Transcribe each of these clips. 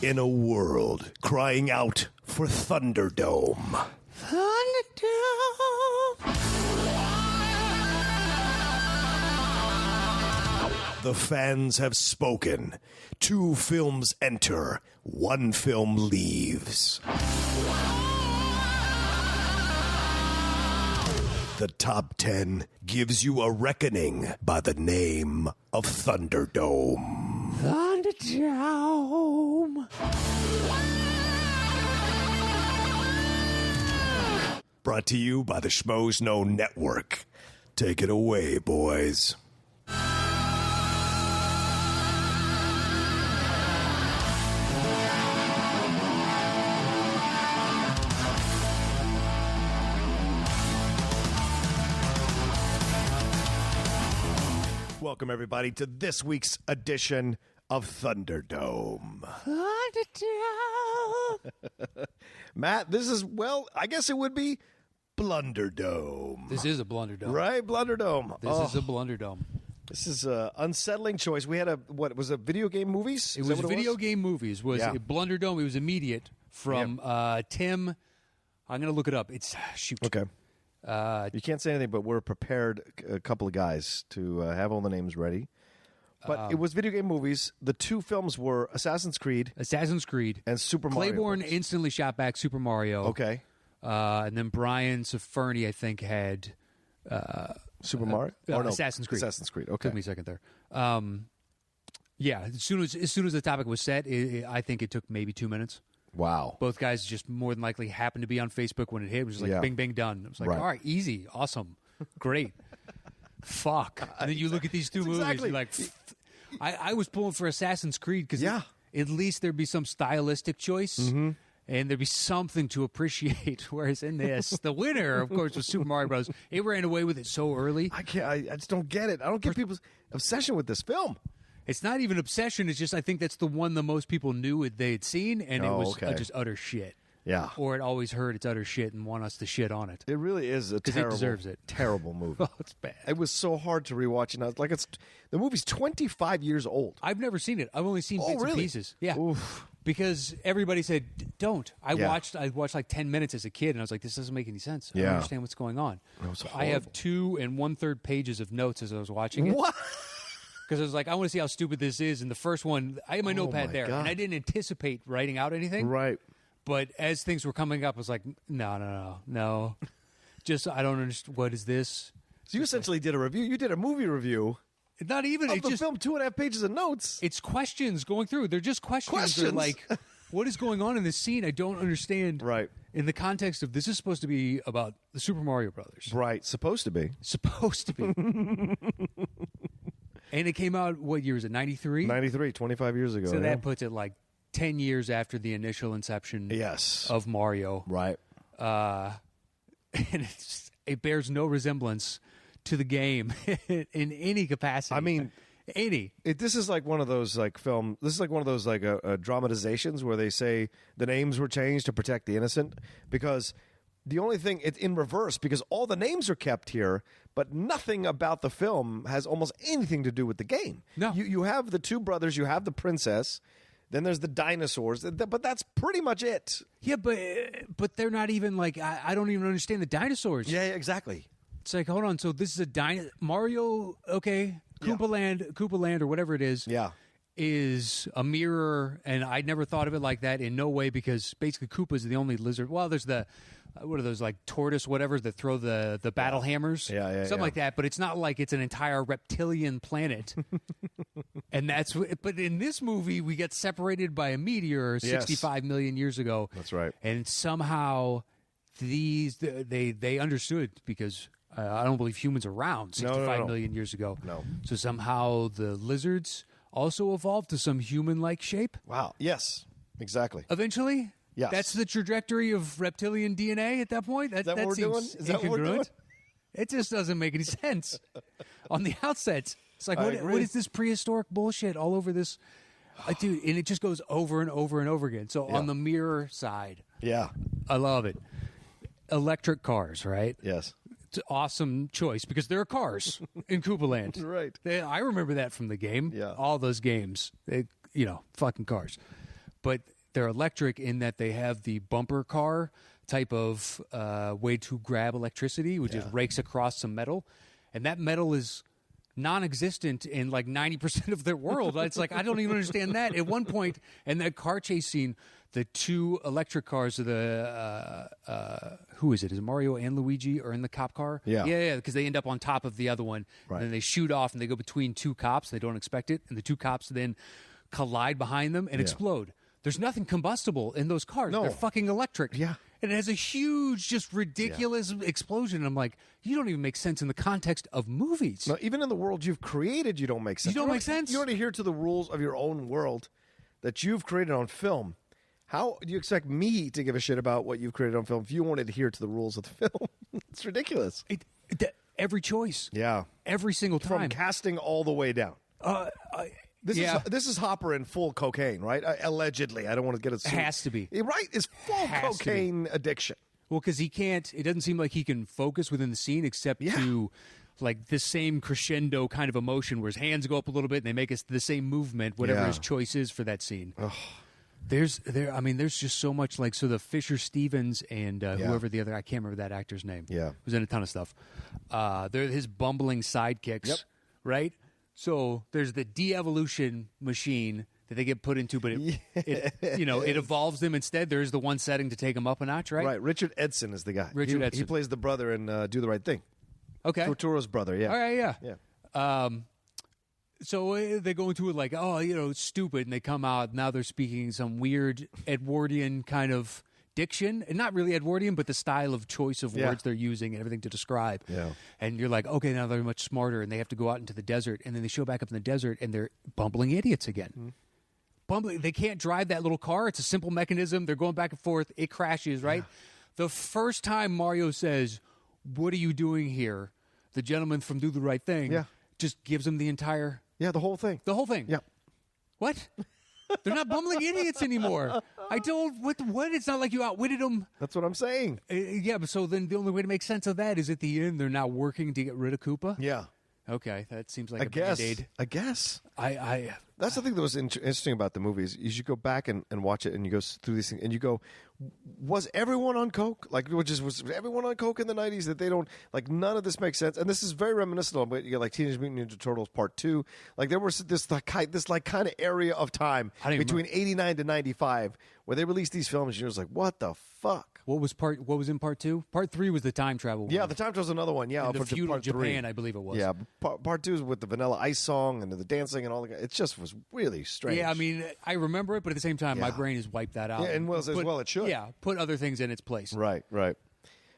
In a world crying out for Thunderdome. The fans have spoken. 2 films enter, 1 film leaves. The top 10 gives you a reckoning by the name of Thunderdome. Thunderdome. Brought to you by the Schmoes Know Network. Take it away, boys. Welcome, everybody, to this week's edition of Thunderdome. Thunderdome. Matt, this is, well, I guess it would be Blunderdome. This is a Blunderdome. Right, Blunderdome. This is a Blunderdome. This is an unsettling choice. We had was it video game movies? It was video game movies. Yeah. Blunderdome. It was immediate from Tim. I'm going to look it up. It's, shoot. Okay. You can't say anything, but we're prepared, a couple of guys, to have all the names ready. But it was video game movies. The 2 films were Assassin's Creed and Super Mario. Claiborne instantly shot back Super Mario. Okay. And then Brian Safferny, I think, had Super Mario? Assassin's Creed. Assassin's Creed, okay. Took me a second there. Yeah, as soon as the topic was set, I think it took maybe 2 minutes. Wow. Both guys just more than likely happened to be on Facebook when it hit. It was just like, bing, bing, done. It was like, all right, easy, awesome, great. Fuck. And then you look at these 2 movies, exactly. you're like, I was pulling for Assassin's Creed because at least there'd be some stylistic choice. Mm-hmm. And there'd be something to appreciate. Whereas in this, the winner, of course, was Super Mario Bros. It ran away with it so early. I just don't get it. I don't get people's obsession with this film. It's not even obsession. It's just I think that's the one that most people knew they had seen, and it was just utter shit. Yeah. Or it always heard it's utter shit and want us to shit on it. It really is a terrible, it deserves it. Terrible movie. Oh, it's bad. It was so hard to rewatch, and I was like, the movie's 25 years old. I've never seen it. I've only seen bits and pieces. Yeah. Oof. Because everybody said, don't. I watched like 10 minutes as a kid, and I was like, this doesn't make any sense. I don't understand what's going on. I have 2 1/3 pages of notes as I was watching it. What? Because I was like, I want to see how stupid this is. And the first one, I had my notepad there, God. and I didn't anticipate writing out anything. Right. But as things were coming up, I was like, no. Just, I don't understand. What is this? So you essentially did a review. You did a movie review. Not even. Of the film, 2.5 pages of notes. It's questions going through. They're just questions. They're like, what is going on in this scene? I don't understand. Right. In the context of this is supposed to be about the Super Mario Brothers. Right. Supposed to be. And it came out, what year is it, 93? 93, 25 years ago. So that puts it like 10 years after the initial inception of Mario. Right. And it bears no resemblance to the game in any capacity. I mean, this is like one of those like film. This is like one of those like dramatizations where they say the names were changed to protect the innocent, because the only thing it's in reverse, because all the names are kept here, but nothing about the film has almost anything to do with the game. No, you have the 2 brothers, you have the princess. Then there's the dinosaurs, but that's pretty much it. Yeah, but they're not even like I don't even understand the dinosaurs. Yeah, exactly. It's like, hold on. So this is a Mario, okay, Koopa Land, or whatever it is. Yeah, is a mirror, and I'd never thought of it like that in no way, because basically Koopa's the only lizard. Well, there's the what are those, like tortoise whatever that throw the battle hammers, something like that. But it's not like it's an entire reptilian planet. And but in this movie we get separated by a meteor 65 million years ago. That's right. And somehow they understood, because I don't believe humans are around 65 million years ago. No. So somehow the lizards also evolved to some human-like shape. Wow. Yes. Exactly. Eventually? Yes. That's the trajectory of reptilian DNA at that point? Is that what we're doing? Is that what we're doing? It just doesn't make any sense on the outset. It's like, what is this prehistoric bullshit all over this? Dude, and it just goes over and over and over again. So on the mirror side, I love it. Electric cars, right? Yes. It's an awesome choice because there are cars in Koopa Land. Right. I remember that from the game. Yeah. All those games, fucking cars. but they're electric in that they have the bumper car type of way to grab electricity, which just rakes across some metal. And that metal is non-existent in like 90% of their world. It's like, I don't even understand that. At one point in that car chase scene, the two electric cars of the, who is it? Is it Mario and Luigi are in the cop car? Yeah, because they end up on top of the other one. Right. And then they shoot off and they go between two cops. They don't expect it. And the two cops then collide behind them and explode. There's nothing combustible in those cars. No. They're fucking electric. Yeah. And it has a huge, just ridiculous explosion. I'm like, you don't even make sense in the context of movies. No, even in the world you've created, you don't make sense. You don't make sense? You don't adhere to the rules of your own world that you've created on film. How do you expect me to give a shit about what you've created on film if you won't adhere to the rules of the film? It's ridiculous. Every choice. Yeah. Every single time. From casting all the way down. This is Hopper in full cocaine, right? Allegedly. I don't want to get it. It has to be. Right? It's full cocaine addiction. Well, because he can't, it doesn't seem like he can focus within the scene except to like the same crescendo kind of emotion where his hands go up a little bit and they make the same movement, whatever his choice is for that scene. Ugh. There's just so much like, so the Fisher Stevens and whoever the other, I can't remember that actor's name. Yeah. Who's in a ton of stuff. They're his bumbling sidekicks, right? So there's the de-evolution machine that they get put into, but it evolves them instead. There's the one setting to take them up a notch, right? Right. Richard Edson is the guy. He plays the brother in Do the Right Thing. Okay. Turturro's brother, yeah. All right, yeah. So they go into it like, it's stupid, and they come out, now they're speaking some weird Edwardian kind of diction, and not really Edwardian, but the style of choice of words they're using and everything to describe. Yeah. And you're like, okay, now they're much smarter, and they have to go out into the desert, and then they show back up in the desert, and they're bumbling idiots again. Mm-hmm. Bumbling, they can't drive that little car. It's a simple mechanism. They're going back and forth. It crashes, right? Yeah. The first time Mario says, "What are you doing here?" the gentleman from Do the Right Thing just gives him the entire... Yeah, the whole thing. The whole thing. Yeah. What? They're not bumbling idiots anymore. I don't... What? It's not like you outwitted them. That's what I'm saying. Yeah, but so then the only way to make sense of that is at the end they're now working to get rid of Koopa? Yeah. Okay, that seems like a Band-Aid. I guess. I That's the thing that was interesting about the movies. You should go back and watch it, and you go through these things, and you go, was everyone on coke? Like, was everyone on coke in the 90s that they don't, like, none of this makes sense? And this is very reminiscent of, you get, like, Teenage Mutant Ninja Turtles Part 2. Like, there was this kind of area of time between 89 to 95 where they released these films, and you're just like, what the fuck? What was in Part 2? Part 3 was the time travel one. Yeah, the time travel was another one. Yeah, the feudal Japan, I believe it was. Yeah, part 2 is with the Vanilla Ice song and the dancing and all that. It just was really strange. Yeah, I mean, I remember it, but at the same time, my brain has wiped that out. Yeah, and as well it should. Yeah, put other things in its place. Right.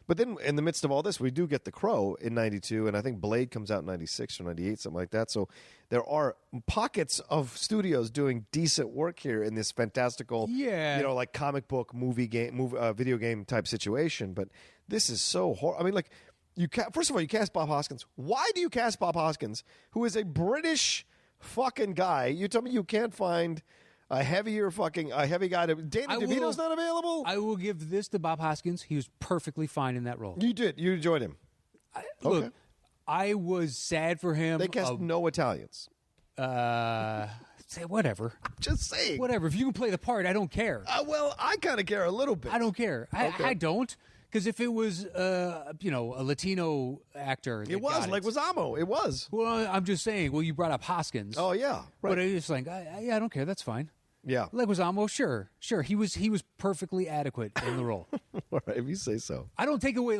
But then in the midst of all this, we do get The Crow in 92, and I think Blade comes out in 96 or 98, something like that. So there are pockets of studios doing decent work here in this fantastical, like comic book, video game type situation. But this is so horrible. I mean, like, first of all, you cast Bob Hoskins. Why do you cast Bob Hoskins, who is a British fucking guy? You tell me you can't find a heavy guy. Danny DeVito's not available? I will give this to Bob Hoskins. He was perfectly fine in that role. You did. You enjoyed him. Look, I was sad for him. They cast no Italians. Say whatever. I'm just saying. Whatever. If you can play the part, I don't care. Well, I kind of care a little bit. I don't care. I don't. Because if it was, a Latino actor, it was Leguizamo. It was. Well, I'm just saying. Well, you brought up Hoskins. Oh yeah, right. But it's like, I don't care. That's fine. Yeah, Leguizamo, sure. He was perfectly adequate in the role. All right, if you say so. I don't take away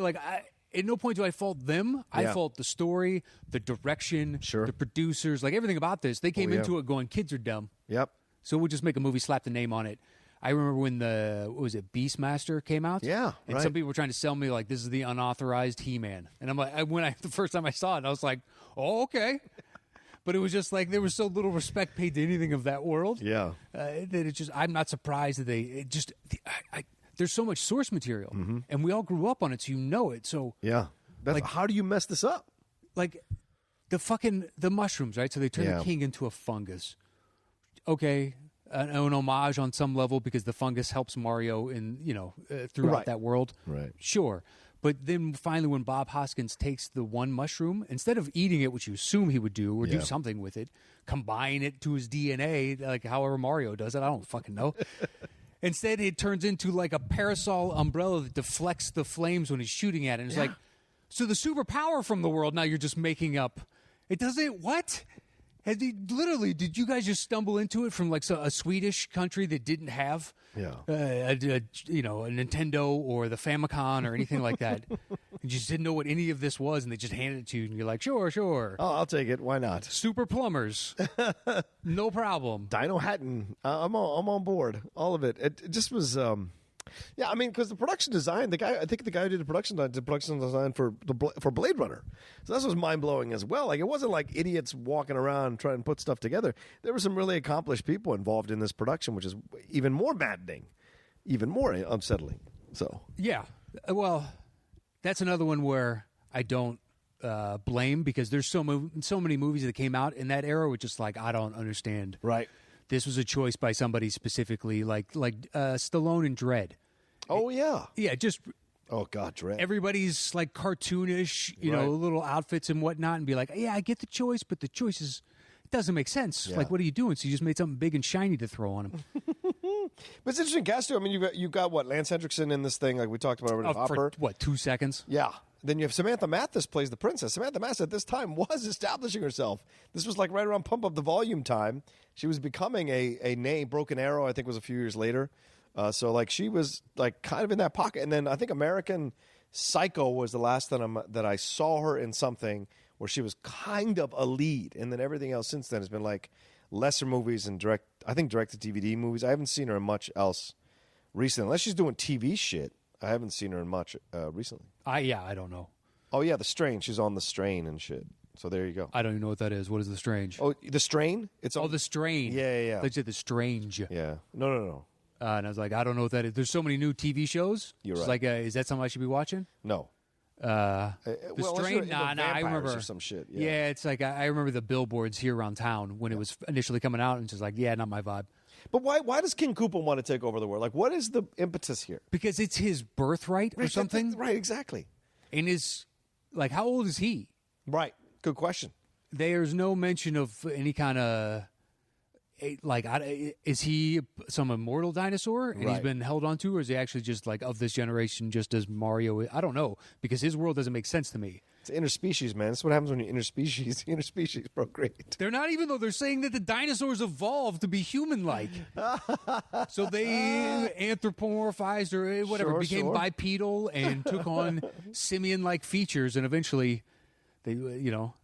at no point do I fault them. I fault the story, the direction, the producers, like everything about this. They came into it going, kids are dumb. Yep. So we'll just make a movie, slap the name on it. I remember when Beastmaster came out? Yeah, and some people were trying to sell me like this is the unauthorized He-Man, and I'm like, the first time I saw it, I was like, oh, okay, but it was just like there was so little respect paid to anything of that world. Yeah, that it just I'm not surprised that there's so much source material, and we all grew up on it, so you know it. So yeah, how do you mess this up? Like the mushrooms, right? So they turn the king into a fungus. Okay. An homage on some level because the fungus helps Mario in throughout that world. Right. Sure. But then finally when Bob Hoskins takes the one mushroom, instead of eating it, which you assume he would do, or do something with it, combine it to his DNA, like however Mario does it, I don't fucking know. Instead, it turns into like a parasol umbrella that deflects the flames when he's shooting at it. And it's like, so the superpower from the world, now you're just making up. It doesn't, what? Literally, did you guys just stumble into it from like a Swedish country that didn't have, a Nintendo or the Famicom or anything like that? You just didn't know what any of this was, and they just handed it to you, and you're like, sure. Oh, I'll take it. Why not? Super plumbers, no problem. Dino Hatton, I'm on board. All of it. It just was. Yeah, I mean, because the production design, I think the guy who did the production design for Blade Runner. So that was mind blowing as well. Like, it wasn't like idiots walking around trying to put stuff together. There were some really accomplished people involved in this production, which is even more maddening, even more unsettling. So yeah, well, that's another one where I don't blame, because there's so many movies that came out in that era which just like I don't understand. Right. This was a choice by somebody specifically, like Stallone and Dredd. Oh, yeah. Yeah, just... Oh, God, Dredd. Everybody's, like, cartoonish, you know, little outfits and whatnot, and be like, yeah, I get the choice, but the choice is... It doesn't make sense. Yeah. Like, what are you doing? So you just made something big and shiny to throw on him. But it's interesting cast, too. I mean, you got what, Lance Hendrickson in this thing, like we talked about already. For, what, 2 seconds? Yeah. Then you have Samantha Mathis plays the princess. Samantha Mathis at this time was establishing herself. This was like right around Pump Up the Volume time. She was becoming a name. Broken Arrow, I think, was a few years later. So like she was like kind of in that pocket. And then I think American Psycho was the last time that I saw her in something where she was kind of a lead. And then everything else since then has been like lesser movies and direct-to-DVD movies. I haven't seen her in much else recently. Unless she's doing TV shit, I haven't seen her in much recently. I don't know. Oh, yeah, The Strain. She's on The Strain and shit. So there you go. I don't even know what that is. What is The Strange? Oh, The Strain? The Strain. Yeah. They said The Strange. Yeah. No. And I was like, I don't know what that is. There's so many new TV shows. You're right. It's like, is that something I should be watching? No. The Strain? Nah, I remember. Or some shit. Yeah, it's like, I remember the billboards here around town when it was initially coming out, and it's just like, yeah, not my vibe. But why does King Koopa want to take over the world? Like, what is the impetus here? Because it's his birthright or something? Right, exactly. And like, how old is he? Right. Good question. There's no mention of any kind of, like, is he some immortal dinosaur and he's been held onto, or is he actually just like of this generation, just as Mario? I don't know, because his world doesn't make sense to me. It's interspecies, man. That's what happens when you interspecies. Interspecies procreate. They're not, even though they're saying that the dinosaurs evolved to be human-like. So they anthropomorphized or whatever, became bipedal and took on simian-like features, and eventually they,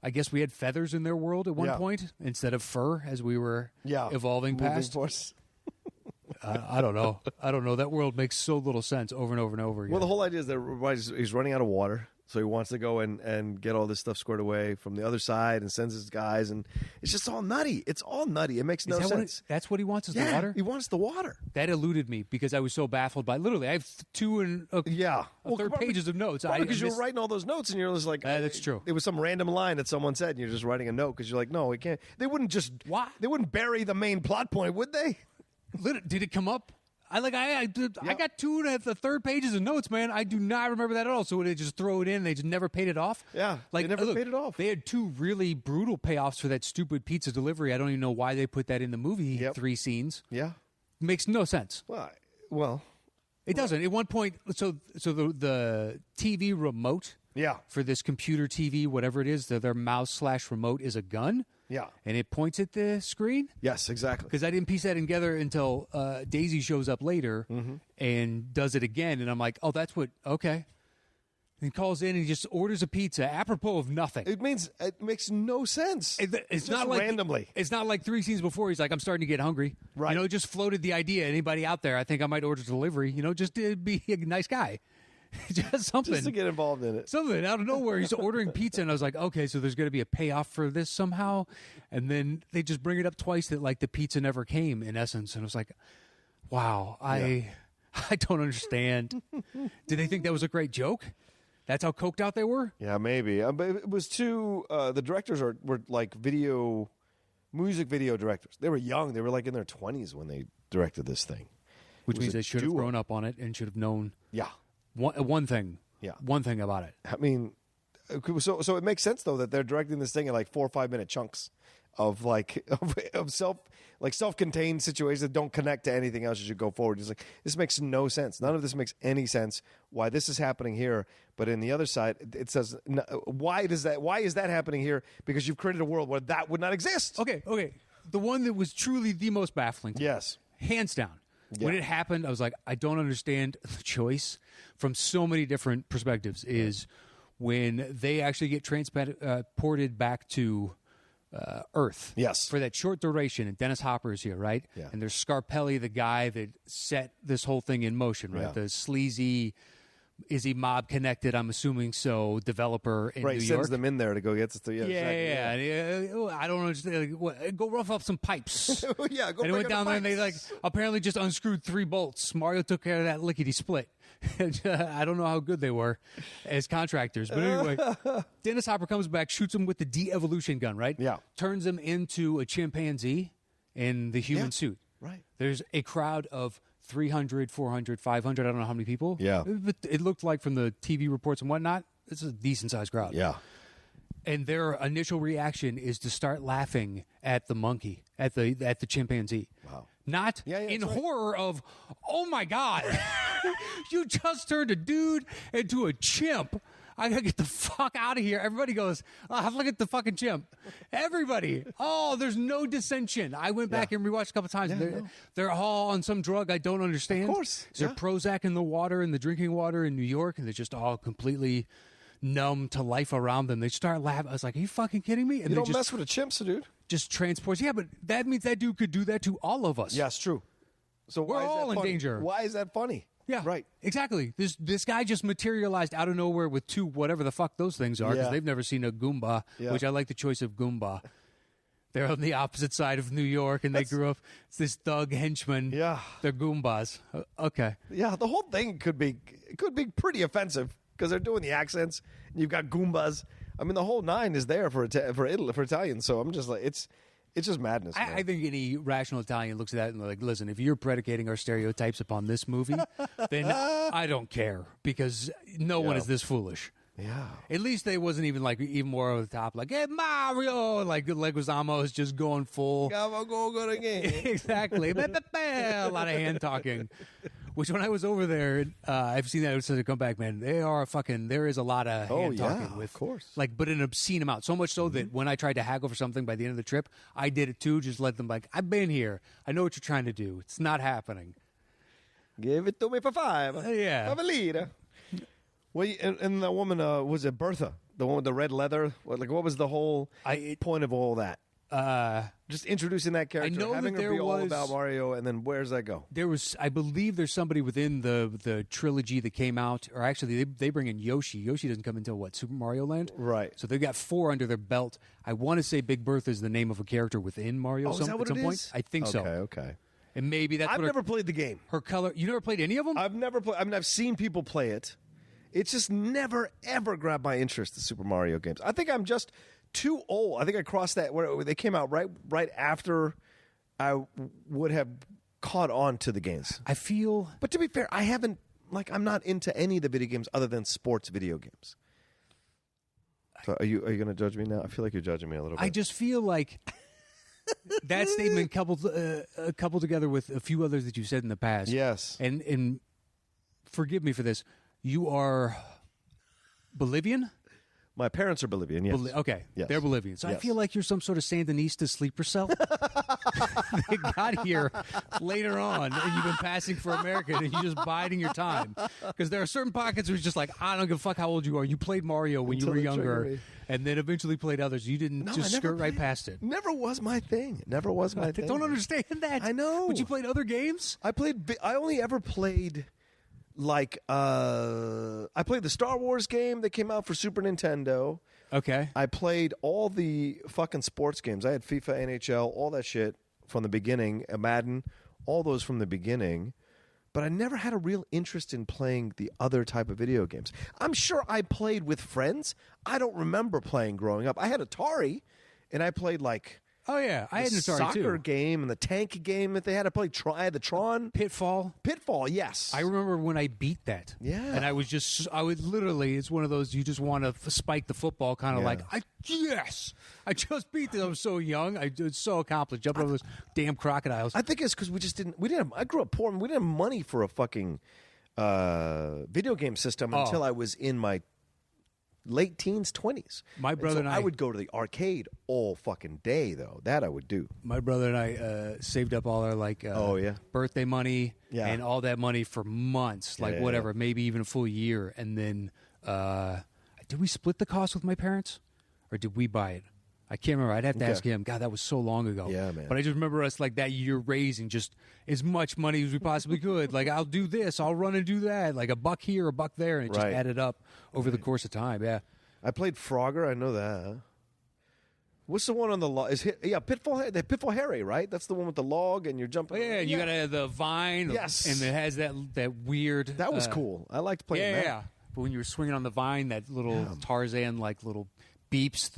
I guess we had feathers in their world at one point instead of fur as we were evolving past. I don't know. That world makes so little sense over and over and over again. Well, the whole idea is that he's running out of water. So he wants to go and get all this stuff squared away from the other side and sends his guys. And it's just all nutty. It's all nutty. It makes no sense. That's what he wants is the water? He wants the water. That eluded me because I was so baffled by, literally, I have third pages of notes. Because you were writing all those notes and you're just like. That's true. It was some random line that someone said and you're just writing a note because you're like, no, we can't. They wouldn't just. Why? They wouldn't bury the main plot point, would they? Did it come up? I got 2 and the third pages of notes, man. I do not remember that at all. So they just throw it in. They just never paid it off. Yeah, they never paid it off. They had 2 really brutal payoffs for that stupid pizza delivery. I don't even know why they put that in the movie. 3 scenes. Yeah, makes no sense. Well, it doesn't. At one point, so the TV remote. Yeah. For this computer TV, whatever it is, their mouse/remote is a gun. Yeah. And it points at the screen? Yes, exactly. Because I didn't piece that together until Daisy shows up later and does it again. And I'm like, oh, that's what, okay. And he calls in and he just orders a pizza apropos of nothing. It makes no sense. It's not like randomly. It's not like 3 scenes before he's like, I'm starting to get hungry. Right. Just floated the idea. Anybody out there, I think I might order delivery. Just to be a nice guy. Just something. Just to get involved in it. Something out of nowhere. He's ordering pizza, and I was like, okay, so there's going to be a payoff for this somehow. And then they just bring it up twice that, like, the pizza never came, in essence. And I was like, wow, I don't understand. Did they think that was a great joke? That's how coked out they were? Yeah, maybe. But it was too, the directors were like music video directors. They were young. They were like in their 20s when they directed this thing. Which means they should have grown up on it and should have known. Yeah. One thing. one thing about it. I mean, so it makes sense though that they're directing this thing in like 4 or 5 minute chunks of like of self-contained situations that don't connect to anything else as you go forward. It's like, this makes no sense. None of this makes any sense. Why this is happening here, but in the other side, it says, why is that happening here? Because you've created a world where that would not exist. Okay. The one that was truly the most baffling. Yes, hands down. Yeah. When it happened, I was like, I don't understand the choice from so many different perspectives. Is when they actually get transported back to Earth. Yes. For that short duration, and Dennis Hopper is here, right? Yeah. And there's Scarpelli, the guy that set this whole thing in motion, right? Yeah. The sleazy, is he mob connected? I'm assuming so. Developer in New York. Sends them in there to go get the I don't understand. Go rough up some pipes. Go. And he went down there and they apparently just unscrewed 3 bolts. Mario took care of that lickety split. I don't know how good they were as contractors, but anyway, Dennis Hopper comes back, shoots him with the de-evolution gun, right? Yeah. Turns him into a chimpanzee in the human suit. Right. There's a crowd of 300, 400, 500, I don't know how many people. Yeah. But it looked like from the TV reports and whatnot, it's a decent-sized crowd. Yeah. And their initial reaction is to start laughing at the monkey, at the chimpanzee. Wow. Not in horror of, oh my God, you just turned a dude into a chimp. I gotta get the fuck out of here. Everybody goes, look at the fucking chimp. Everybody. Oh, there's no dissension. I went back and rewatched a couple times. They're all on some drug I don't understand. Of course. Is there Prozac in the water, in the drinking water in New York, and they're just all completely numb to life around them. They start laughing. I was like, are you fucking kidding me? And you don't mess with the chimps, dude. Just transports. Yeah, but that means that dude could do that to all of us. Yes, true. So we're all in danger. Why is that funny? Yeah, right. Exactly. This guy just materialized out of nowhere with 2 whatever the fuck those things are, because they've never seen a Goomba, which I like the choice of Goomba. They're on the opposite side of New York, and they grew up. It's this thug henchman. Yeah, they're Goombas. Okay. Yeah, the whole thing could be pretty offensive because they're doing the accents. And you've got Goombas. I mean, the whole 9 is there for Italians. So I'm just like, it's just madness. I think any rational Italian looks at that and they're like, listen, if you're predicating our stereotypes upon this movie, then I don't care, because no one is this foolish. Yeah. At least they wasn't even more over the top, like, hey, Mario, like Leguizamo is just going full. Exactly. A lot of hand talking. Which when I was over there, I've seen that to come back, man. There is a lot of hand talking with, of course. But an obscene amount. So much so that when I tried to haggle for something by the end of the trip, I did it too. Just let them I've been here. I know what you're trying to do. It's not happening. Give it to me for 5. Yeah. 5 lire. Well, and the woman, was it Bertha? The one with the red leather? What was the whole point of all that? Just introducing that character, having her be all about Mario, and then where does that go? I believe there's somebody within the trilogy that came out, or actually they bring in Yoshi. Yoshi doesn't come until Super Mario Land? Right. So they've got 4 under their belt. I want to say Big Bertha is the name of a character within Mario is that what at some it point. is? I think so. Okay. And maybe that's I've never played the game. Her color. You never played any of them? I've never played. I mean, I've seen people play it. It's just never, ever grabbed my interest, the Super Mario games. I think I'm just too old. I think I crossed that where they came out right after I would have caught on to the games. I feel... But to be fair, I haven't... I'm not into any of the video games other than sports video games. So are you going to judge me now? I feel like you're judging me a little bit. I just feel like that statement coupled together with a few others that you said in the past. Yes. And forgive me for this. You are Bolivian? My parents are Bolivian, yes. Okay, yes. They're Bolivian. So yes. I feel like you're some sort of Sandinista sleeper cell. They got here later on, and you've been passing for American, and you're just biding your time. Because there are certain pockets where it's just like, I don't give a fuck how old you are. You played Mario when you were younger, and then eventually played others. You didn't skirt right past it. Never was my thing. Never was my thing. I don't understand that. I know. But you played other games? I only ever played... I played the Star Wars game that came out for Super Nintendo. Okay. I played all the fucking sports games. I had FIFA, NHL, all that shit from the beginning, Madden, all those from the beginning. But I never had a real interest in playing the other type of video games. I'm sure I played with friends. I don't remember playing growing up. I had Atari, and I played Oh yeah, I had an Atari soccer too. game and the tank game that they had. I played the Tron. Pitfall. Yes. I remember when I beat that. Yeah. And I would literally, it's one of those, you just want to spike the football, kind of like, I just beat this. I was so young. I was so accomplished, jumping over those damn crocodiles. I think it's because I grew up poor and we didn't have money for a fucking video game system until I was in my late teens, 20s. My brother and I would go to the arcade all fucking day, though. That I would do. My brother and I saved up all our birthday money and all that money for months, maybe even a full year. And then did we split the cost with my parents or did we buy it? I can't remember. I'd have to ask him. God, that was so long ago. Yeah, man. But I just remember us like that year raising just as much money as we possibly could. Like, I'll do this. I'll run and do that. Like a buck here, a buck there. And it just added up over the course of time. Yeah. I played Frogger. I know that. What's the one on the log? Pitfall Harry, right? That's the one with the log and you're jumping. Oh, yeah, you got to have the vine. Yes. And it has that weird. That was cool. I liked playing that. Yeah. But when you were swinging on the vine, that little Tarzan, like little beeps,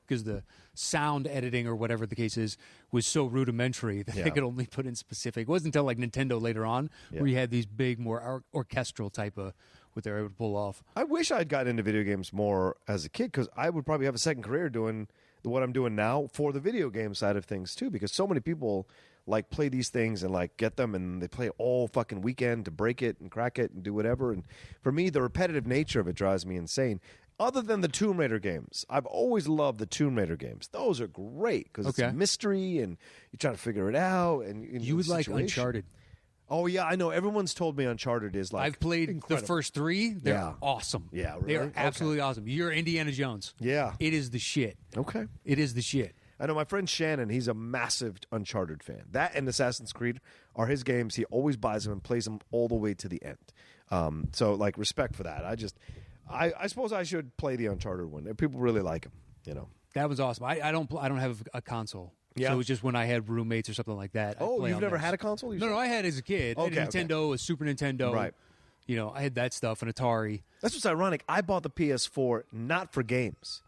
because the sound editing or whatever the case is was so rudimentary that they could only put in specific. It wasn't until like Nintendo later on where you had these big, more orchestral type of what they were able to pull off. I wish I'd gotten into video games more as a kid because I would probably have a second career doing what I'm doing now for the video game side of things too, because so many people like play these things and like get them and they play all fucking weekend to break it and crack it and do whatever. And for me, the repetitive nature of it drives me insane. Other than the Tomb Raider games, I've always loved the Tomb Raider games. Those are great because it's a mystery and you're trying to figure it out. And you would like Uncharted. Oh, yeah, I know. Everyone's told me Uncharted is like I've played incredible. The first three. They're awesome. Yeah, really? They are absolutely awesome. You're Indiana Jones. Yeah. It is the shit. Okay. It is the shit. I know my friend Shannon, he's a massive Uncharted fan. That and Assassin's Creed are his games. He always buys them and plays them all the way to the end. So, like, respect for that. I suppose I should play the Uncharted one. People really like them, you know. That was awesome. I don't have a console. Yeah. So it was just when I had roommates or something like that. Oh, you've never had a console? No, I had as a kid. Okay, I had a Nintendo, a Super Nintendo. Right. You know, I had that stuff, an Atari. That's what's ironic. I bought the PS4 not for games.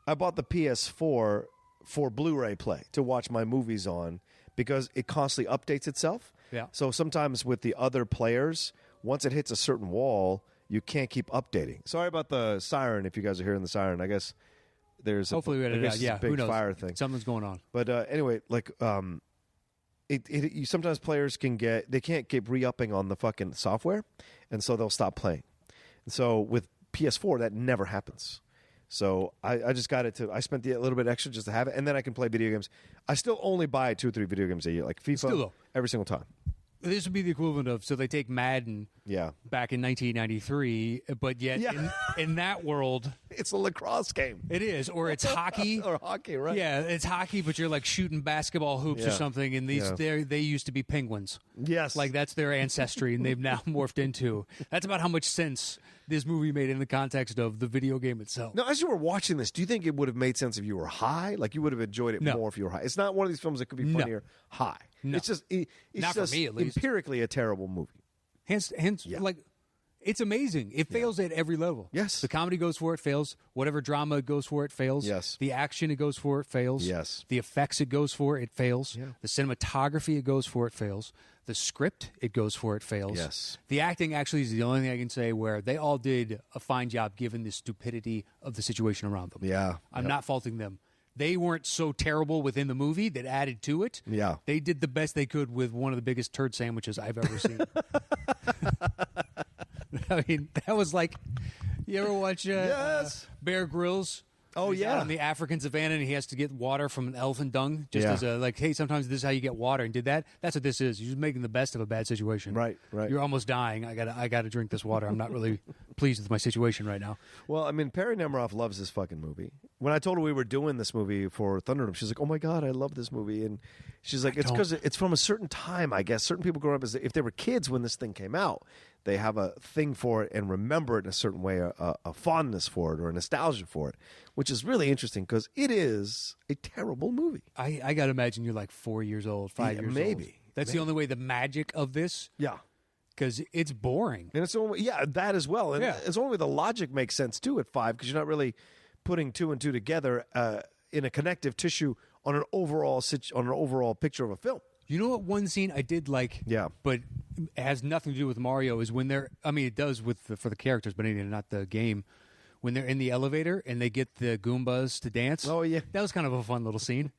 I bought the PS4 for Blu-ray play to watch my movies on because it constantly updates itself. Yeah. So sometimes with the other players, once it hits a certain wall, you can't keep updating. Sorry about the siren if you guys are hearing the siren. I guess there's hopefully we had it out. Yeah, big who knows? fire thing. Something's going on. But anyway, like sometimes players they can't keep re-upping on the fucking software, and so they'll stop playing. And so with PS4, that never happens. So I just got it I spent a little bit extra just to have it, and then I can play video games. I still only buy 2 or 3 video games a year, like FIFA, every single time. This would be the equivalent of, so they take Madden back in 1993, but yet in that world... It's a lacrosse game. It is, or it's hockey. Or hockey, right. Yeah, it's hockey, but you're like shooting basketball hoops or something, and they used to be penguins. Yes. Like that's their ancestry, and they've now morphed into... That's about how much sense this movie made in the context of the video game itself. Now, as you were watching this, do you think it would have made sense if you were high? Like you would have enjoyed it more if you were high? It's not one of these films that could be funnier high. No. It's just not for me, at least. Empirically a terrible movie. Hence, like, it's amazing. It fails at every level. Yes. The comedy goes for it, fails. Whatever drama it goes for, it fails. Yes. The action it goes for, it fails. Yes. The effects it goes for, it fails. Yeah. The cinematography it goes for, it fails. The script it goes for, it fails. Yes. The acting actually is the only thing I can say where they all did a fine job given the stupidity of the situation around them. Yeah. I'm not faulting them. They weren't so terrible within the movie that added to it. Yeah. They did the best they could with one of the biggest turd sandwiches I've ever seen. I mean, that was like, you ever watch Bear Grylls? Oh, He's out on the African savannah, and he has to get water from an elephant dung. Just as a, like, hey, sometimes this is how you get water, and did that. That's what this is. You're just making the best of a bad situation. Right. You're almost dying. I gotta drink this water. I'm not really pleased with my situation right now. Well, I mean, Perry Nemiroff loves this fucking movie. When I told her we were doing this movie for Thunderdome, she's like, "Oh my god, I love this movie." And she's like, "It's because it's from a certain time, I guess. Certain people grow up as if they were kids when this thing came out, they have a thing for it and remember it in a certain way, a fondness for it or a nostalgia for it, which is really interesting because it is a terrible movie. I got to imagine you're like 4 years old, 5 years old. Maybe. That's the only way the magic of this. Yeah. Because it's boring. And it's only, that as well. And it's only the logic makes sense too at 5 because you're not really putting 2 and 2 together in a connective tissue on an overall picture of a film. You know what? One scene I did like, but it has nothing to do with Mario. Is when they're. I mean, it does for the characters, but not the game. When they're in the elevator and they get the Goombas to dance. Oh yeah, that was kind of a fun little scene.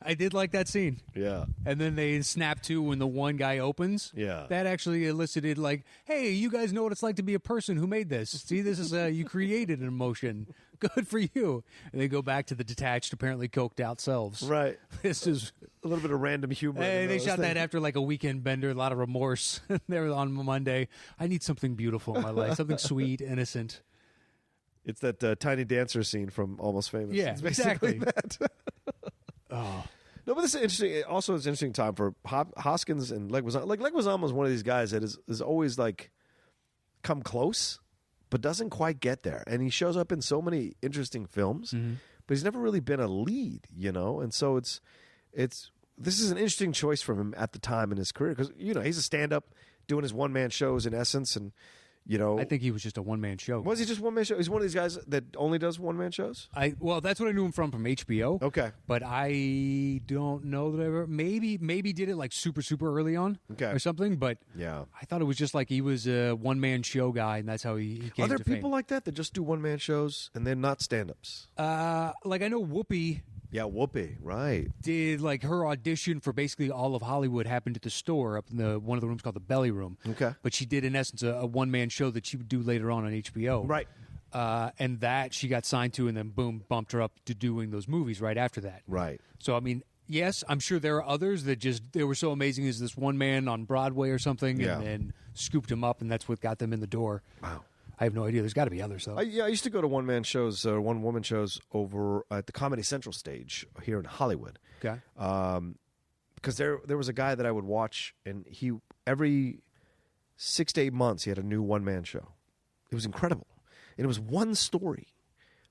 I did like that scene. Yeah. And then they snap to when the one guy opens. Yeah. That actually elicited like, hey, you guys know what it's like to be a person who made this. See, this is you created an emotion. Good for you. And they go back to the detached, apparently coked out selves. Right. This is a little bit of random humor. Hey, they shot that after like a weekend bender, a lot of remorse. They were on Monday. I need something beautiful in my life, something sweet, innocent. It's that Tiny Dancer scene from Almost Famous. Yeah, it's basically exactly. that. Oh. No, but this is interesting. Also, it's an interesting time for Hoskins and Leguizamo. Like Leguizamo is one of these guys that is always like come close, but doesn't quite get there. And he shows up in so many interesting films, but he's never really been a lead, you know. And so this is an interesting choice from him at the time in his career because he's a stand-up doing his one-man shows in essence, and I think he was just a one-man show. Was he just one-man show? He's one of these guys that only does one-man shows? Well, that's what I knew him from HBO. Okay. But I don't know that I ever... Maybe did it like super, super early on or something, but yeah. I thought it was just like he was a one-man show guy, and that's how he came to fame. Are there people like that just do one-man shows and they're not stand-ups? Like I know Whoopi... Yeah, Whoopi, right. Did like her audition for basically all of Hollywood happened at the store up in one of the rooms called the Belly Room. Okay. But she did in essence a one-man show that she would do later on HBO. Right. And that she got signed to and then boom, bumped her up to doing those movies right after that. Right. So, I mean, yes, I'm sure there are others that they were so amazing as this one man on Broadway or something and scooped him up and that's what got them in the door. Wow. I have no idea. There's got to be others, though. I used to go to one-man shows or one-woman shows over at the Comedy Central stage here in Hollywood. Okay. Because there was a guy that I would watch, and he every 6 to 8 months he had a new one-man show. It was incredible. And it was one story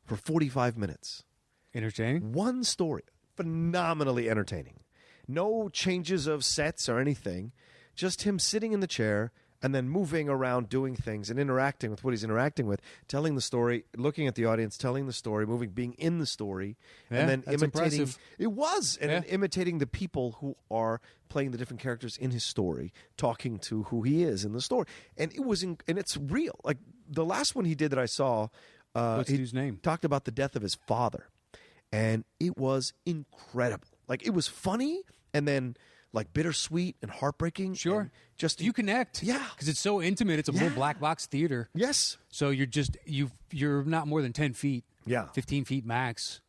for 45 minutes. Entertaining? One story. Phenomenally entertaining. No changes of sets or anything. Just him sitting in the chair and then moving around, doing things, and interacting with what he's interacting with, telling the story, looking at the audience, telling the story, being in the story, and then imitating. Impressive. It was, and then imitating the people who are playing the different characters in his story, talking to who he is in the story, and and it's real. Like the last one he did that I saw, what's his name? Talked about the death of his father, and it was incredible. Like it was funny, and then like bittersweet and heartbreaking. Sure. And just you connect. Yeah. Because it's so intimate. It's a little black box theater. Yes. So you're not more than 10 feet. Yeah. 15 feet max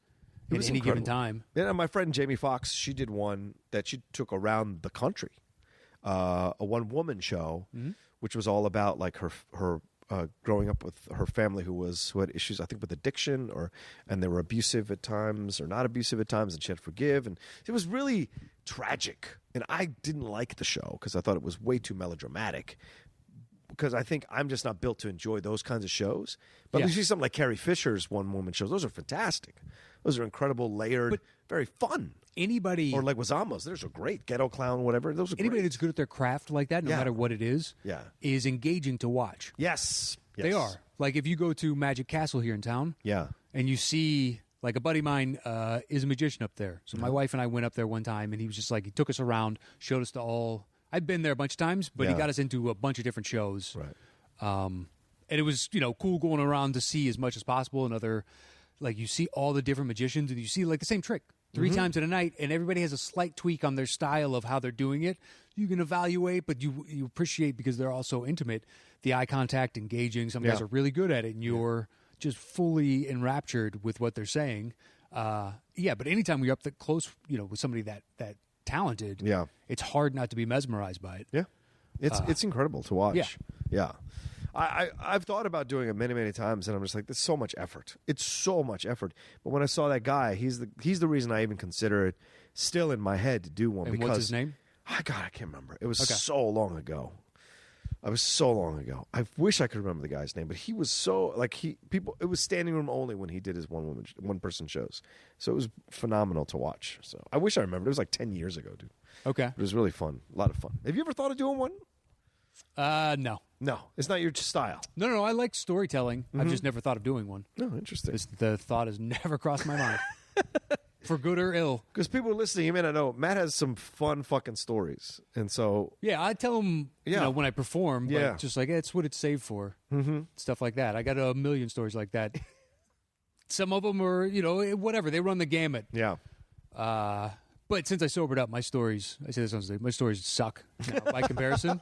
at any incredible. given time. Yeah, my friend Jamie Foxx, she did one that she took around the country, a one-woman show, which was all about like her growing up with her family who had issues, I think, with addiction, and they were abusive at times or not abusive at times, and she had to forgive, and it was really tragic. And I didn't like the show because I thought it was way too melodramatic. Because I think I'm just not built to enjoy those kinds of shows. But you see something like Carrie Fisher's one-woman shows; those are fantastic. Those are incredible, layered, very fun. Anybody or like Leguizamo's, those are great. Ghetto Clown, whatever. Those are anybody great. that's good at their craft like that, no matter what it is, is engaging to watch. Yes, they are. Like if you go to Magic Castle here in town, and you see like a buddy of mine is a magician up there. So my wife and I went up there one time, and he was just like he took us around, showed us to all. I'd been there a bunch of times, but he got us into a bunch of different shows. Right. And it was cool going around to see as much as possible. And like you see all the different magicians, and you see like the same trick 3 times in a night, and everybody has a slight tweak on their style of how they're doing it. You can evaluate, but you appreciate because they're all so intimate. The eye contact, engaging. Some guys are really good at it, and you're just fully enraptured with what they're saying. But anytime we're up that close, with somebody that talented, it's hard not to be mesmerized by it. Yeah, it's incredible to watch. Yeah. I've thought about doing it many, many times, and I'm just like, there's so much effort. It's so much effort. But when I saw that guy, he's the reason I even consider it still in my head to do one. And because what's his name? I can't remember. It was so long ago. It was so long ago. I wish I could remember the guy's name, but he was so like it was standing room only when he did his one person shows. So it was phenomenal to watch. So I wish I remembered. It was like 10 years ago, dude. Okay. It was really fun. A lot of fun. Have you ever thought of doing one? No. No, it's not your style. No. I like storytelling. I've just never thought of doing one. No, interesting. The thought has never crossed my mind. for good or ill. Because people are listening, you may not know, Matt has some fun fucking stories. And so... Yeah, I tell them, when I perform, like, just like, it's what it's saved for. Mm-hmm. Stuff like that. I got a million stories like that. Some of them are, whatever. They run the gamut. Yeah. But since I sobered up, my stories suck by comparison.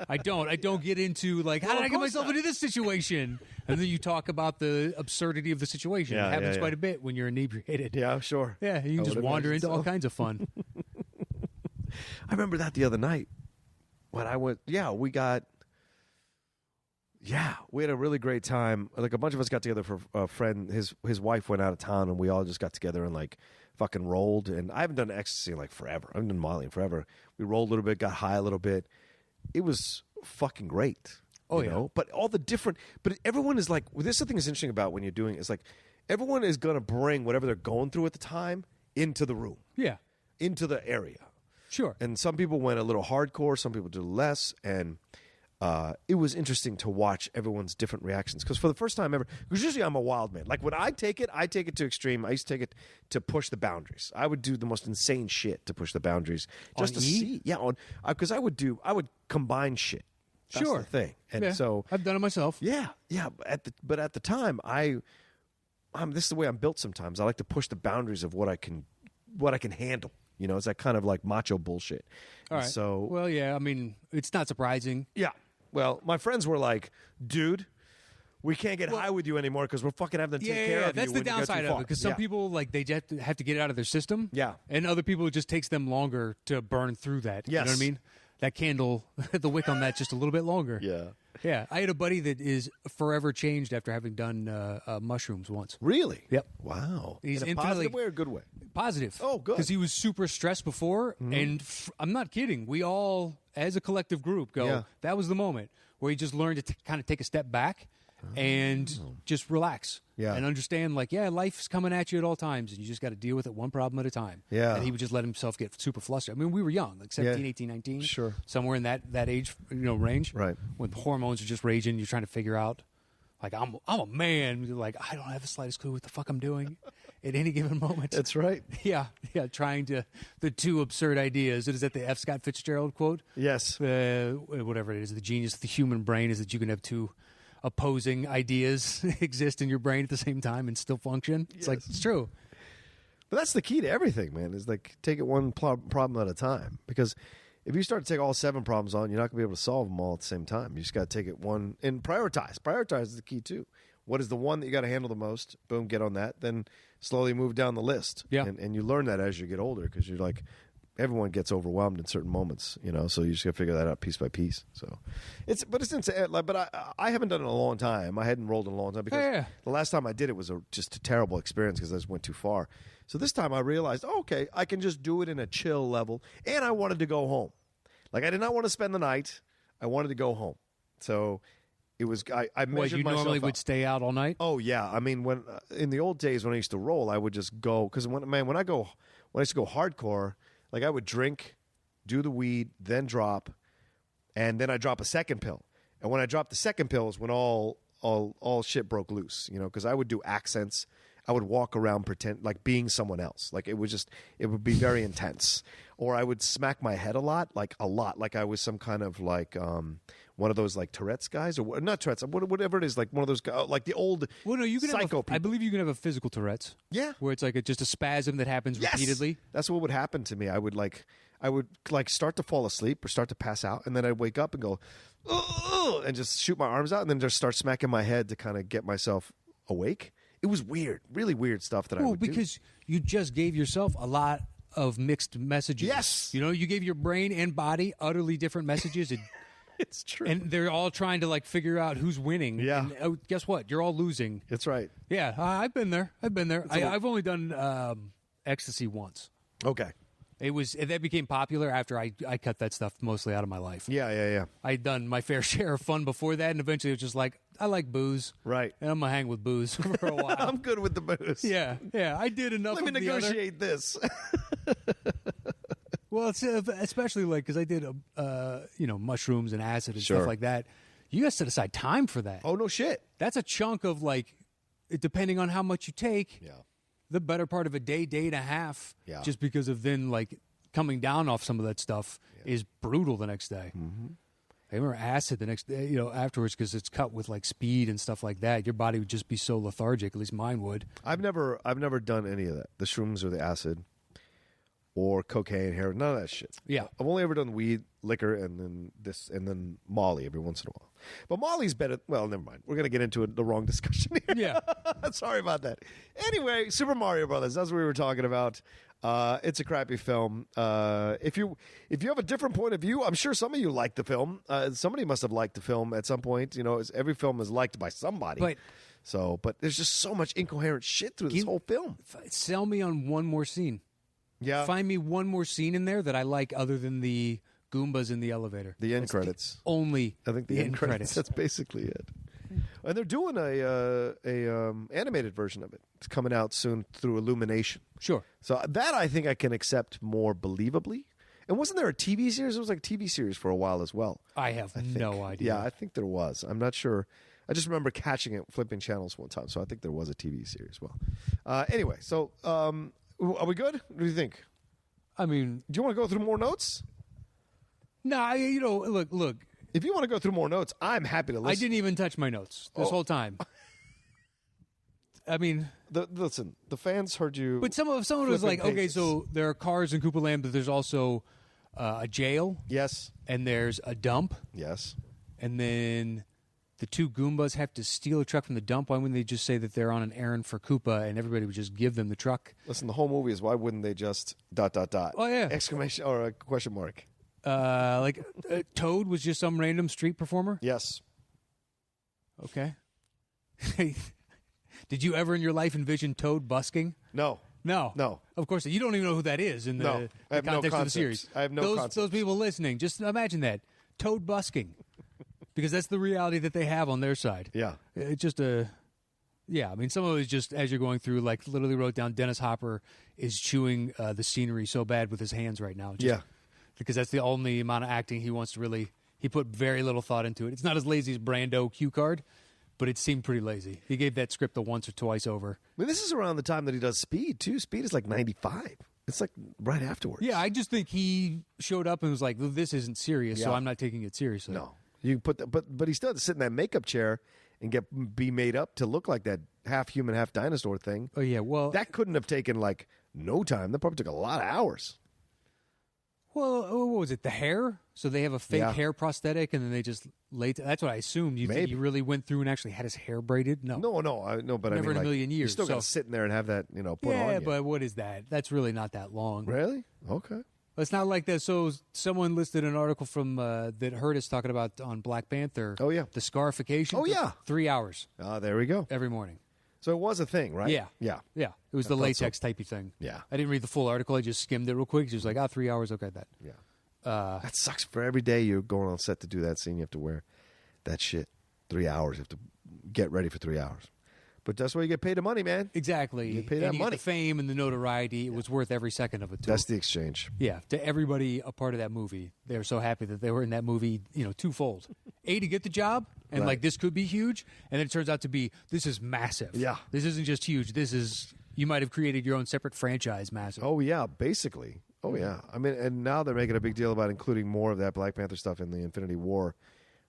I don't get into, like, how did I get myself into this situation? And then you talk about the absurdity of the situation. It happens quite a bit when you're inebriated. Yeah, sure. Yeah, you can just wander into all kinds of fun. I remember that the other night when I went, we had a really great time. Like, a bunch of us got together for a friend. His wife went out of town, and we all just got together and, like, fucking rolled. And I haven't done ecstasy in, like, forever. I haven't done Molly in forever. We rolled a little bit, got high a little bit. It was fucking great. You know? But all the different... But everyone is, like... This is the thing that's interesting about when you're doing it. It's like, everyone is going to bring whatever they're going through at the time into the room. Yeah. Into the area. Sure. And some people went a little hardcore. Some people did less. And... it was interesting to watch everyone's different reactions, because for the first time ever, because usually I'm a wild man. Like, when I take it to extreme. I used to take it to push the boundaries. I would do the most insane shit to push the boundaries just to see. Yeah, because I would combine shit. That's sure. the thing. And so I've done it myself. Yeah. But at the time, this is the way I'm built. Sometimes I like to push the boundaries of what I can handle. It's that kind of like macho bullshit. All right. So, well, yeah. I mean, it's not surprising. Yeah. Well, my friends were like, dude, we can't get high with you anymore because we're fucking having to take care of you. That's the downside of it, because some people, like, they just have to get it out of their system. Yeah. And other people, it just takes them longer to burn through that. Yes. You know what I mean? That candle, the wick on that just a little bit longer. Yeah. Yeah. I had a buddy that is forever changed after having done mushrooms once. Really? Yep. Wow. He's in a positive way or good way? Positive. Oh, good. Because he was super stressed before, and I'm not kidding. We all, as a collective group, that was the moment where he just learned to kind of take a step back and just relax. Yeah. And understand, like, life's coming at you at all times, and you just got to deal with it one problem at a time. Yeah. And he would just let himself get super flustered. I mean, we were young, like 17, 18, 19. Sure. Somewhere in that age, range. Right. When hormones are just raging, you're trying to figure out, like, I'm a man. You're like, I don't have the slightest clue what the fuck I'm doing at any given moment. That's right. Yeah, trying to, the two absurd ideas. Is that the F. Scott Fitzgerald quote? Yes. Whatever it is, the genius of the human brain is that you can have two opposing ideas exist in your brain at the same time and still function. It's like, it's true. But that's the key to everything, man, is like, take it one problem at a time. Because if you start to take all 7 problems on, you're not going to be able to solve them all at the same time. You just got to take it one and prioritize. Prioritize is the key too. What is the one that you got to handle the most? Boom, get on that. Then slowly move down the list. Yeah. And you learn that as you get older, because you're like, everyone gets overwhelmed in certain moments, so you just got to figure that out piece by piece. So it's insane. But I haven't done it in a long time. I hadn't rolled in a long time because the last time I did it was just a terrible experience because I just went too far. So this time I realized, okay, I can just do it in a chill level, and I wanted to go home. Like, I did not want to spend the night. I wanted to go home. So it was. I measured myself. You normally would out. Stay out all night? Oh yeah. I mean, when in the old days when I used to roll, I would just go, because when I used to go hardcore. Like, I would drink, do the weed, then drop, and then I drop a second pill. And when I dropped the second pill is when all shit broke loose, because I would do accents. I would walk around pretend like being someone else. Like, it would be very intense. Or I would smack my head a lot. Like I was some kind of like one of those like Tourette's guys, or not Tourette's, whatever it is, like one of those guys, like the old you can psycho people. I believe you can have a physical Tourette's. Yeah. Where it's like just a spasm that happens repeatedly. That's what would happen to me. I would start to fall asleep or start to pass out, and then I'd wake up and go, ugh, and just shoot my arms out, and then just start smacking my head to kind of get myself awake. It was weird, really weird stuff that I would do. Because you just gave yourself a lot of mixed messages. Yes. You gave your brain and body utterly different messages. It's true. And they're all trying to, like, figure out who's winning. Yeah. And, guess what? You're all losing. That's right. Yeah, I've been there. I've only done ecstasy once. Okay. That became popular after I cut that stuff mostly out of my life. Yeah. I'd done my fair share of fun before that, and eventually it was just like, I like booze. Right. And I'm going to hang with booze for a while. I'm good with the booze. Yeah. I did enough Let me negotiate this. Well, it's especially like, because I did, mushrooms and acid and stuff like that. You got to set aside time for that. Oh, no shit. That's a chunk of, like, depending on how much you take. Yeah. the better part of a day and a half, just because of then like coming down off some of that stuff is brutal the next day. Mm-hmm. I remember acid the next day, afterwards, because it's cut with like speed and stuff like that. Your body would just be so lethargic. At least mine would. I've never done any of that. The shrooms or the acid, or cocaine, heroin, none of that shit. Yeah, I've only ever done weed, liquor, and then Molly every once in a while. But Molly's better. Well, never mind. We're gonna get into the wrong discussion here. Yeah, sorry about that. Anyway, Super Mario Brothers. That's what we were talking about. It's a crappy film. If you have a different point of view, I'm sure some of you liked the film. Somebody must have liked the film at some point. Every film is liked by somebody. But there's just so much incoherent shit through this whole film. Sell me on one more scene. Yeah, find me one more scene in there that I like other than the Goombas in the elevator. The end credits. I think the end credits. That's basically it. And they're doing a animated version of it. It's coming out soon through Illumination. Sure. So that I think I can accept more believably. And wasn't there a TV series? There was like a TV series for a while as well. I have no idea. Yeah, I think there was. I'm not sure. I just remember catching it, flipping channels one time. So I think there was a TV series. Well, anyway, so are we good? What do you think? I mean, do you want to go through more notes? Nah, look. If you want to go through more notes, I'm happy to listen. I didn't even touch my notes this whole time. I mean, listen, the fans heard you. But someone was like, pages. Okay, so there are cars in Koopa Land, but there's also a jail. Yes. And there's a dump. Yes. And then the two Goombas have to steal a truck from the dump. Why wouldn't they just say that they're on an errand for Koopa and everybody would just give them the truck? Listen, the whole movie is why wouldn't they just ... Oh, yeah. Exclamation or a question mark. Toad was just some random street performer? Yes. Okay. Did you ever in your life envision Toad busking? No. Of course, you don't even know who that is in the context of the series. I have no concept. Those people listening, just imagine that. Toad busking. Because that's the reality that they have on their side. Yeah. It's just yeah, I mean, some of it is just as you're going through, like literally wrote down Dennis Hopper is chewing the scenery so bad with his hands right now. Because that's the only amount of acting he wants to really, he put very little thought into it. It's not as lazy as Brando cue card, but it seemed pretty lazy. He gave that script a once or twice over. I mean, this is around the time that he does Speed, too. Speed is like 95. It's like right afterwards. Yeah, I just think he showed up and was like, this isn't serious, so I'm not taking it seriously. No. You put but he still had to sit in that makeup chair and be made up to look like that half human, half dinosaur thing. Oh, yeah, well. That couldn't have taken like no time. That probably took a lot of hours. Well, what was it? The hair? So they have a fake hair prosthetic, and then they just that's what I assumed. You think he really went through and actually had his hair braided? No, but never in a million years. You still got to sit in there and have that, put on. Yeah, but what is that? That's really not that long. Really? Okay. It's not like that. So someone listed an article from that heard us talking about on Black Panther. Oh yeah, the scarification. Oh yeah, 3 hours. There we go. Every morning. So it was a thing, right? Yeah. It was the latex typey thing. Yeah. I didn't read the full article. I just skimmed it real quick. She was like, 3 hours. Okay, that. Yeah. That sucks. For every day you're going on set to do that scene, you have to wear that shit. 3 hours. You have to get ready for 3 hours. But that's why you get paid the money, man. Exactly. You pay that money. Get the fame and the notoriety. It was worth every second of it, too. That's the exchange. Yeah. To everybody a part of that movie, they were so happy that they were in that movie, twofold. A, to get the job, and like this could be huge, and then it turns out to be, this is massive. Yeah. This isn't just huge. This is, you might have created your own separate franchise massive. Oh, yeah, basically. Oh, yeah. I mean, and now they're making a big deal about including more of that Black Panther stuff in the Infinity War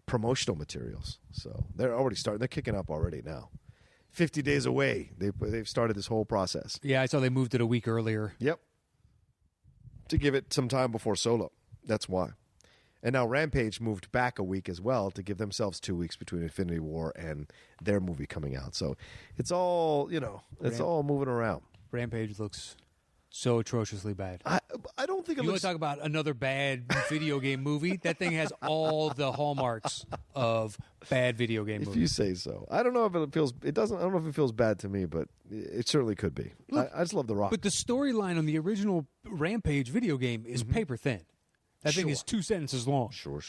promotional materials. So they're already starting. They're kicking up already now. 50 days away. They've started this whole process. Yeah, I saw they moved it a week earlier. Yep. To give it some time before Solo. That's why. And now Rampage moved back a week as well to give themselves 2 weeks between Infinity War and their movie coming out. So it's all, it's all moving around. Rampage looks so atrociously bad. I don't think it you looks... want to talk about another bad video game movie? That thing has all the hallmarks of bad video game movies. If you say so. I don't know if it feels... I don't know if it feels bad to me, but it certainly could be. Look, I just love The Rock. But the storyline on the original Rampage video game is paper thin. That thing is 2 sentences long. Sure.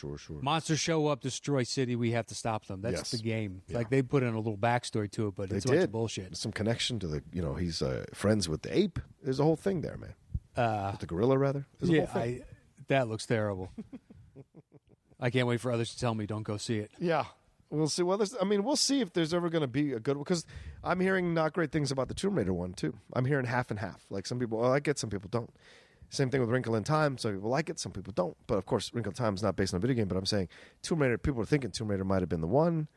Monsters show up, destroy city, we have to stop them. That's the game. Yeah. Like, they put in a little backstory to it, but it's a bunch of bullshit. Some connection to the, he's friends with the ape. There's a whole thing there, man. With the gorilla, rather. There's a whole thing. That looks terrible. I can't wait for others to tell me don't go see it. Yeah. We'll see. Well, we'll see if there's ever going to be a good one, because I'm hearing not great things about the Tomb Raider one too. I'm hearing half and half. Like some people like it, some people don't. Same thing with Wrinkle in Time. Some people like it, some people don't. But of course, Wrinkle in Time is not based on a video game. But I'm saying Tomb Raider. People are thinking Tomb Raider might have been the one.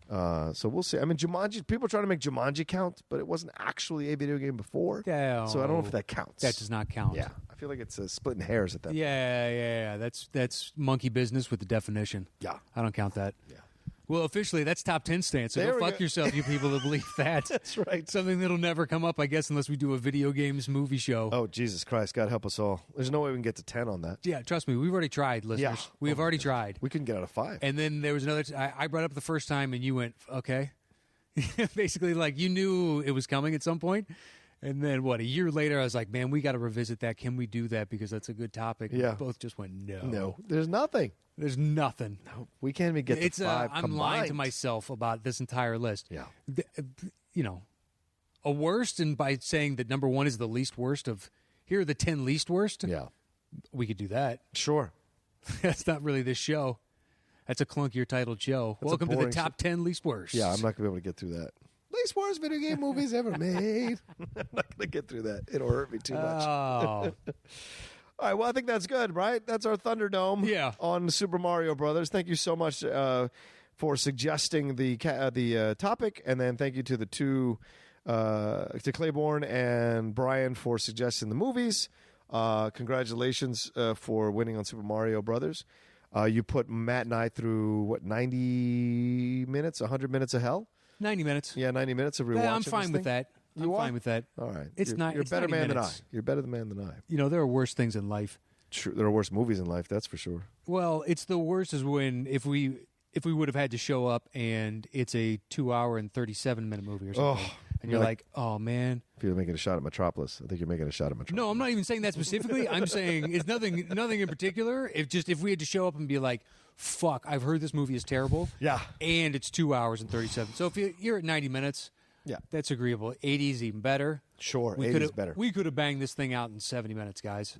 So we'll see. I mean, Jumanji. People are trying to make Jumanji count, but it wasn't actually a video game before. Yeah. So I don't know if that counts. That does not count. Yeah, I feel like it's splitting hairs at that. Yeah. That's monkey business with the definition. Yeah, I don't count that. Yeah. Well, officially, that's top 10 stance. So go fuck yourself, you people that believe that. That's right. Something that'll never come up, I guess, unless we do a video games movie show. Oh, Jesus Christ. God help us all. There's no way we can get to 10 on that. Yeah, trust me. We've already tried, listeners. Yeah. We have already tried. We couldn't get out of 5. And then there was another. I brought up the first time, and you went, okay. Basically, like, you knew it was coming at some point. And then, a year later, I was like, man, we got to revisit that. Can we do that? Because that's a good topic. Yeah. We both just went, no. No. There's nothing. There's nothing. No, we can't even get to 5 I'm combined. lying to myself about this entire list. Yeah. A worst, and by saying that number 1 is the least worst of, here are the 10 least worst. Yeah. We could do that. Sure. That's not really this show. That's a clunkier titled show. Welcome to the top 10 least worst. Yeah, I'm not going to be able to get through that. Least worst video game movies ever made. I'm not going to get through that. It'll hurt me too much. Oh. All right, well, I think that's good, right? That's our Thunderdome on Super Mario Brothers. Thank you so much for suggesting the topic, and then thank you to the to Claiborne and Brian for suggesting the movies. Congratulations for winning on Super Mario Brothers. You put Matt and I through, 90 minutes, 100 minutes of hell? 90 minutes. Yeah, 90 minutes of rewatching. Yeah, I'm fine with that. I'm fine with that. All right. You're a better man than I. You're a better man than I. There are worse things in life. True. There are worse movies in life, that's for sure. Well, it's the worst is when if we would have had to show up and it's a 2-hour and 37-minute movie or something. And you're like, oh, man. If you're making a shot at Metropolis, I think you're making a shot at Metropolis. No, I'm not even saying that specifically. I'm saying it's nothing in particular. If we had to show up and be like, fuck, I've heard this movie is terrible. Yeah. And it's 2 hours and 37. So if you're at 90 minutes, that's agreeable. 80 is even better. Sure, 80 is better. We could have banged this thing out in 70 minutes, guys.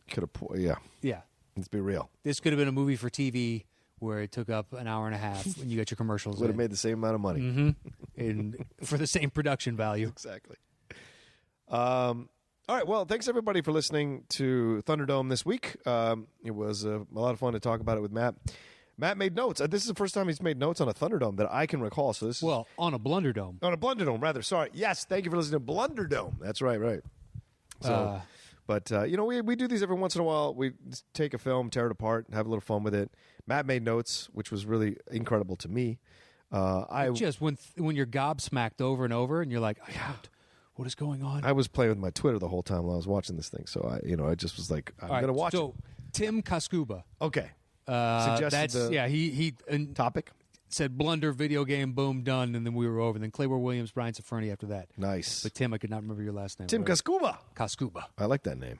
Yeah. Yeah. Let's be real. This could have been a movie for TV where it took up an hour and a half when you got your commercials. Would have made the same amount of money. Mm-hmm. And for the same production value. Exactly. All right. Well, thanks everybody for listening to Thunderdome this week. It was a lot of fun to talk about it with Matt. Matt made notes. This is the first time he's made notes on a Thunderdome that I can recall. So this on a Blunderdome. On a Blunderdome, rather. Sorry. Yes. Thank you for listening to Blunderdome. That's right. Right. So, but we do these every once in a while. We take a film, tear it apart, have a little fun with it. Matt made notes, which was really incredible to me. Just when you're gobsmacked over and over, and you're like, what is going on? I was playing with my Twitter the whole time while I was watching this thing, so I just was like, I'm going to watch it. So Tim Knost. Okay. Suggested he topic. Said blunder, video game, boom, done, and then we were over. And then Claiborne Williams, Brian Safferny after that. Nice. But Tim, I could not remember your last name. Tim Knost. Knost. I like that name.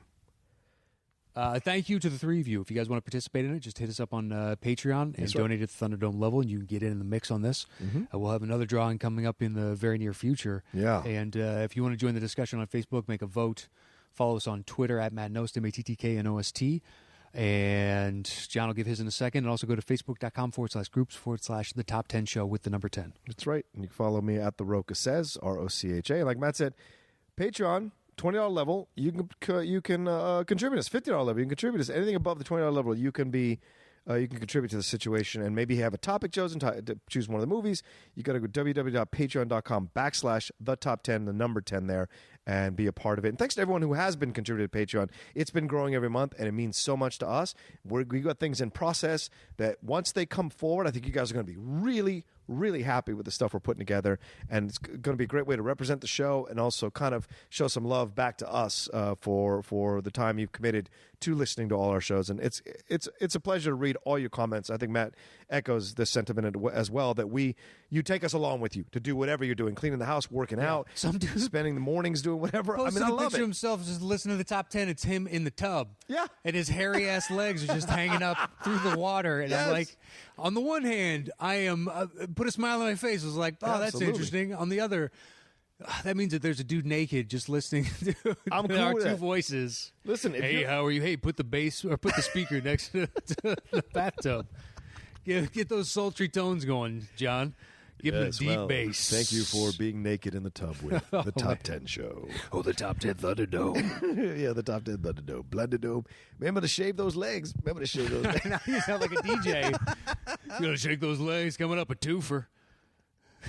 Thank you to the three of you. If you guys want to participate in it, just hit us up on Patreon and donate at the Thunderdome level, and you can get in the mix on this. Mm-hmm. We'll have another drawing coming up in the very near future. Yeah. And if you want to join the discussion on Facebook, make a vote. Follow us on Twitter at Matt Knost, MATTKNOST. And John will give his in a second. And also go to facebook.com/groups/the top 10 show with the number 10. That's right. And you can follow me at the Rocha Says, ROCHA. Like Matt said, Patreon, $20 level, you can contribute us. $50 level, you can contribute us. Anything above the $20 level, you can contribute to the situation and maybe have a topic chosen to choose one of the movies. You got to go www.patreon.com/the top 10, the number 10 there, and be a part of it. And thanks to everyone who has been contributed to Patreon. It's been growing every month, and it means so much to us. We got things in process that once they come forward, I think you guys are going to be really, really happy with the stuff we're putting together, and it's going to be a great way to represent the show and also kind of show some love back to us for the time you've committed to listening to all our shows. And it's a pleasure to read all your comments. I think Matt echoes this sentiment as well, that you take us along with you to do whatever you're doing, cleaning the house, working out, some dude spending the mornings doing whatever. I love it. Himself just listening to the top 10. It's him in the tub. Yeah. And his hairy ass legs are just hanging up through the water. And I'm like, on the one hand, I am put a smile on my face. I was like, oh, that's interesting. On the other, that means that there's a dude naked just listening to I'm cool our with two that. voices. Listen, hey, how are you? Hey, put the bass or put the speaker next to the bathtub. Get those sultry tones going, John. Give him a deep bass. Thank you for being naked in the tub with the Top 10 show. Oh, the Top 10 Thunderdome. Yeah, the Top 10 Thunderdome. Blunderdome. Remember to shave those legs. Remember to shave those legs. Now you sound like a DJ. You gotta shake those legs. Coming up a twofer.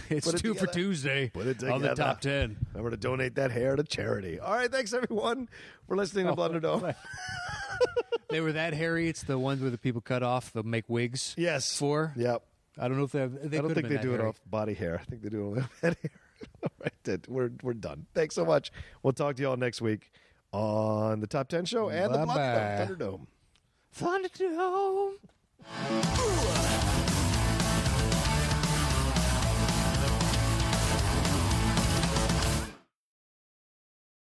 It's two for Tuesday on the Top 10. Remember to donate that hair to charity. All right, thanks everyone for listening to Blunderdome. They were that hairy. It's the ones where the people cut off, they'll make wigs. Yes. For. Yep. I don't know if they I don't think they do it off body hair. I think they do it off head hair. All right, we're done. Thanks so much. We'll talk to you all next week on the Top 10 show and the Blunderdome. Thunderdome.